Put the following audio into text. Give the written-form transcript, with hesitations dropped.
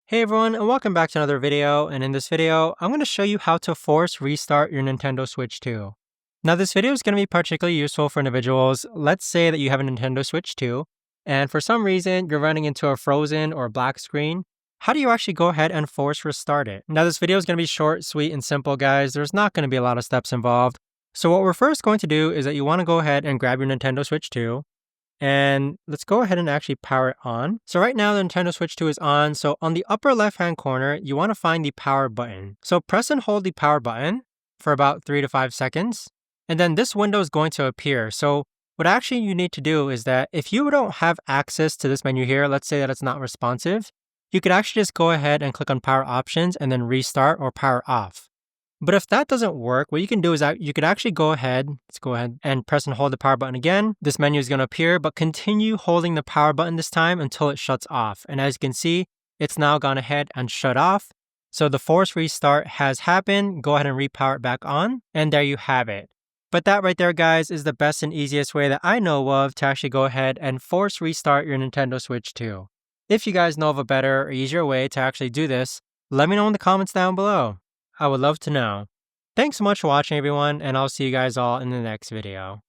Hey everyone, and welcome back to another video. And in this video, I'm going to show you how to force restart your Nintendo Switch 2. Now this video is going to be particularly useful for individuals. Let's say that you have a Nintendo Switch 2, and for some reason you're running into a frozen or black screen. How do you actually go ahead and force restart it? Now this video is going to be short, sweet, and simple, guys. There's not going to be a lot of steps involved. So what we're first going to do is that you want to go ahead and grab your Nintendo Switch 2. And let's go ahead and actually power it on. So right now the Nintendo Switch 2 is on. So on the upper left hand corner, you want to find the power button. So press and hold the power button for about 3 to 5 seconds. And then this window is going to appear. So what actually you need to do is that if you don't have access to this menu here, let's say that it's not responsive, you could actually just go ahead and click on power options and then restart or power off. But if that doesn't work, what you can do is that you could actually go ahead and press and hold the power button again. This menu is going to appear, but continue holding the power button this time until it shuts off. And as you can see, it's now gone ahead and shut off. So the force restart has happened. Go ahead and repower it back on. And there you have it. But that right there, guys, is the best and easiest way that I know of to actually go ahead and force restart your Nintendo Switch 2. If you guys know of a better or easier way to actually do this, let me know in the comments down below. I would love to know. Thanks so much for watching, everyone, and I'll see you guys all in the next video.